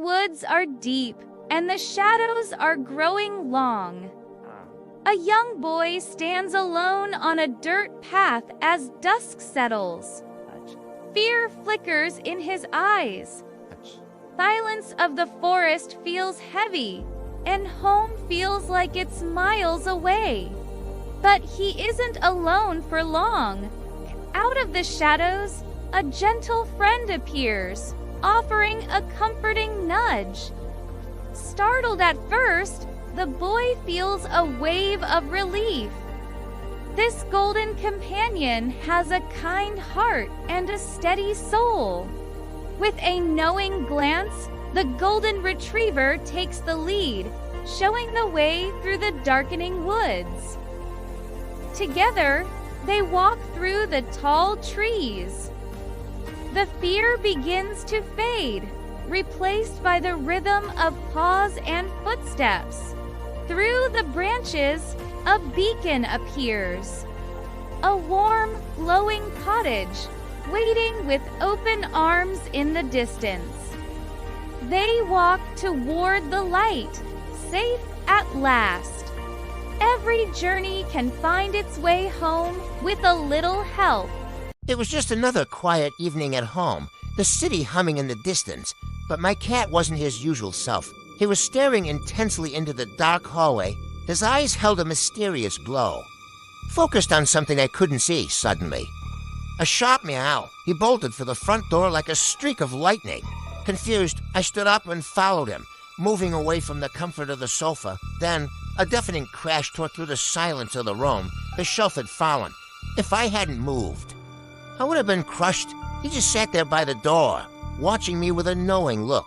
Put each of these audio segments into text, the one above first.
woods are deep, and the shadows are growing long. A young boy stands alone on a dirt path as dusk settles. Fear flickers in his eyes. Silence of the forest feels heavy, and home feels like it's miles away. But he isn't alone for long. Out of the shadows, a gentle friend appears, offering a comforting nudge. Startled at first, the boy feels a wave of relief. This golden companion has a kind heart and a steady soul. With a knowing glance, the golden retriever takes the lead, showing the way through the darkening woods. Together, they walk through the tall trees. The fear begins to fade, replaced by the rhythm of paws and footsteps. Through the branches, a beacon appears. A warm, glowing cottage, waiting with open arms in the distance. They walk toward the light, safe at last. Every journey can find its way home with a little help. It was just another quiet evening at home, the city humming in the distance, but my cat wasn't his usual self. He was staring intensely into the dark hallway. His eyes held a mysterious glow. Focused on something I couldn't see suddenly. A sharp meow. He bolted for the front door like a streak of lightning. Confused, I stood up and followed him, moving away from the comfort of the sofa. Then, a deafening crash tore through the silence of the room. The shelf had fallen. If I hadn't moved, I would have been crushed. He just sat there by the door, watching me with a knowing look.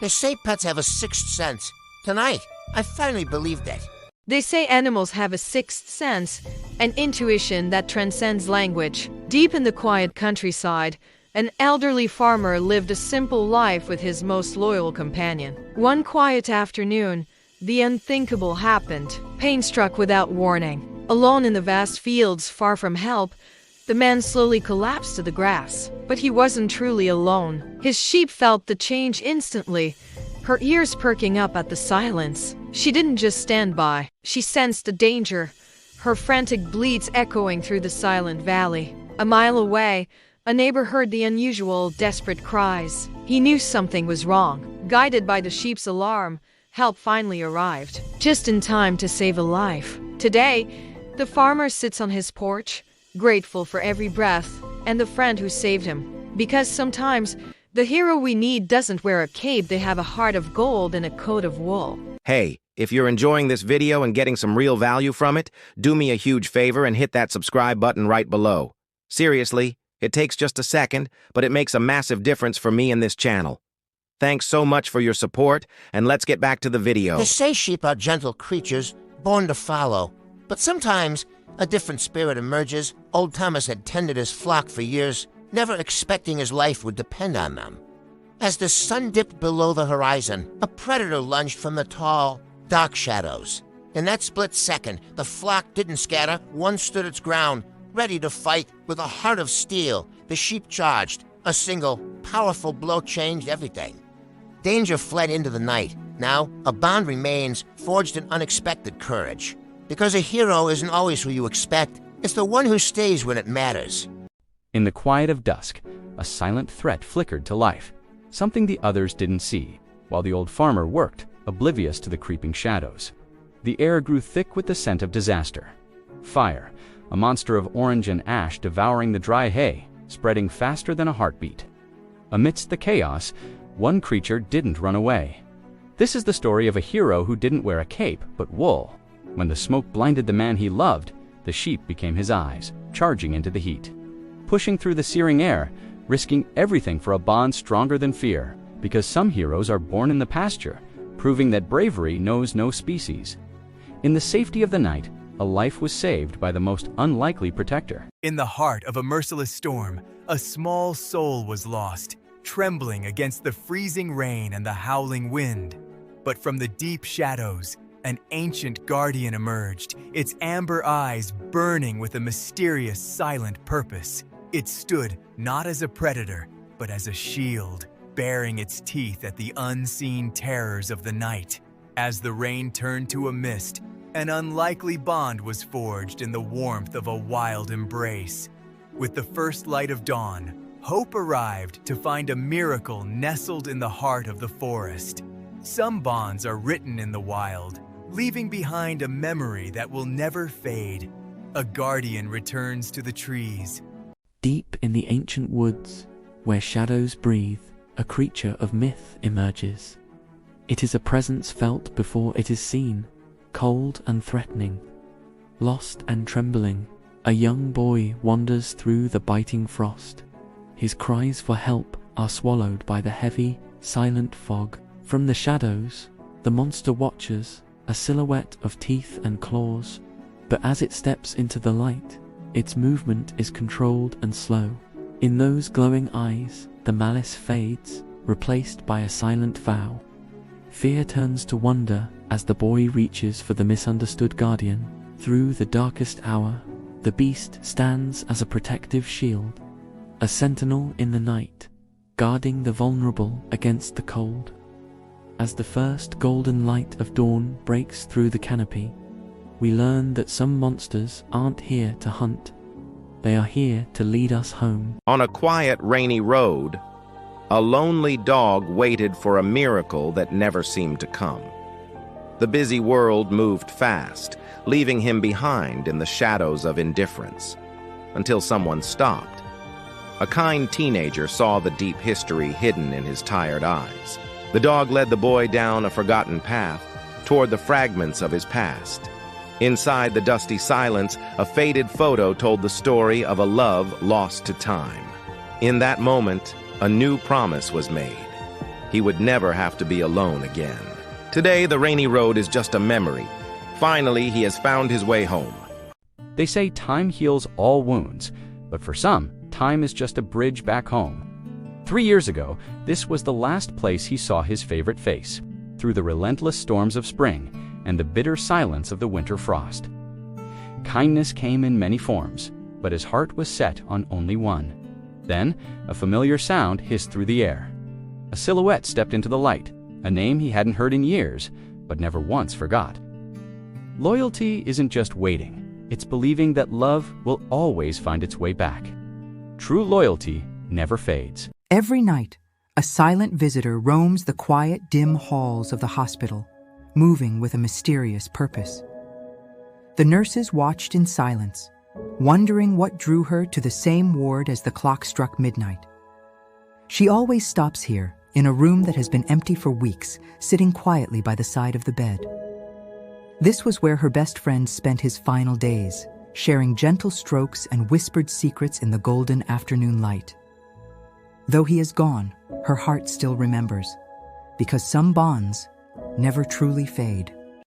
They say pets have a sixth sense. Tonight, I finally believed it. They say animals have a sixth sense, an intuition that transcends language. Deep in the quiet countryside, an elderly farmer lived a simple life with his most loyal companion. One quiet afternoon, the unthinkable happened. Pain struck without warning. Alone in the vast fields, far from help, the man slowly collapsed to the grass. But he wasn't truly alone. His sheep felt the change instantly, her ears perking up at the silence. She didn't just stand by. She sensed the danger, her frantic bleats echoing through the silent valley. A mile away, a neighbor heard the unusual, desperate cries. He knew something was wrong. Guided by the sheep's alarm, help finally arrived, just in time to save a life. Today, the farmer sits on his porch, grateful for every breath and the friend who saved him. Because sometimes, the hero we need doesn't wear a cape, they have a heart of gold and a coat of wool. Hey, if you're enjoying this video and getting some real value from it, do me a huge favor and hit that subscribe button right below. Seriously, it takes just a second, but it makes a massive difference for me and this channel. Thanks so much for your support, and let's get back to the video. They say sheep are gentle creatures, born to follow. But sometimes, a different spirit emerges. Old Thomas had tended his flock for years, never expecting his life would depend on them. As the sun dipped below the horizon, a predator lunged from the tall, dark shadows. In that split second, the flock didn't scatter. One stood its ground, ready to fight. With a heart of steel, the sheep charged. A single, powerful blow changed everything. Danger fled into the night. Now, a bond remains, forged in unexpected courage. Because a hero isn't always who you expect, it's the one who stays when it matters. In the quiet of dusk, a silent threat flickered to life, something the others didn't see, while the old farmer worked, oblivious to the creeping shadows. The air grew thick with the scent of disaster. Fire, a monster of orange and ash devouring the dry hay, spreading faster than a heartbeat. Amidst the chaos, one creature didn't run away. This is the story of a hero who didn't wear a cape, but wool. When the smoke blinded the man he loved, the sheep became his eyes, charging into the heat. Pushing through the searing air, risking everything for a bond stronger than fear, because some heroes are born in the pasture, proving that bravery knows no species. In the safety of the night, a life was saved by the most unlikely protector. In the heart of a merciless storm, a small soul was lost, trembling against the freezing rain and the howling wind. But from the deep shadows, an ancient guardian emerged, its amber eyes burning with a mysterious, silent purpose. It stood not as a predator, but as a shield, baring its teeth at the unseen terrors of the night. As the rain turned to a mist, an unlikely bond was forged in the warmth of a wild embrace. With the first light of dawn, hope arrived to find a miracle nestled in the heart of the forest. Some bonds are written in the wild, leaving behind a memory that will never fade. A guardian returns to the trees. Deep in the ancient woods, where shadows breathe, a creature of myth emerges. It is a presence felt before it is seen, cold and threatening. Lost and trembling, a young boy wanders through the biting frost. His cries for help are swallowed by the heavy, silent fog. From the shadows, the monster watches, a silhouette of teeth and claws. But as it steps into the light, its movement is controlled and slow. In those glowing eyes, the malice fades, replaced by a silent vow. Fear turns to wonder as the boy reaches for the misunderstood guardian. Through the darkest hour, the beast stands as a protective shield, a sentinel in the night, guarding the vulnerable against the cold. As the first golden light of dawn breaks through the canopy, we learn that some monsters aren't here to hunt. They are here to lead us home. On a quiet, rainy road, a lonely dog waited for a miracle that never seemed to come. The busy world moved fast, leaving him behind in the shadows of indifference, until someone stopped. A kind teenager saw the deep history hidden in his tired eyes. The dog led the boy down a forgotten path toward the fragments of his past. Inside the dusty silence, a faded photo told the story of a love lost to time. In that moment, a new promise was made. He would never have to be alone again. Today, the rainy road is just a memory. Finally, he has found his way home. They say time heals all wounds, but for some, time is just a bridge back home. 3 years ago, this was the last place he saw his favorite face, through the relentless storms of spring and the bitter silence of the winter frost. Kindness came in many forms, but his heart was set on only one. Then, a familiar sound hissed through the air. A silhouette stepped into the light, a name he hadn't heard in years, but never once forgot. Loyalty isn't just waiting, it's believing that love will always find its way back. True loyalty never fades. Every night, a silent visitor roams the quiet, dim halls of the hospital, moving with a mysterious purpose. The nurses watched in silence, wondering what drew her to the same ward as the clock struck midnight. She always stops here, in a room that has been empty for weeks, sitting quietly by the side of the bed. This was where her best friend spent his final days, sharing gentle strokes and whispered secrets in the golden afternoon light. Though he is gone, her heart still remembers, because some bonds never truly fade.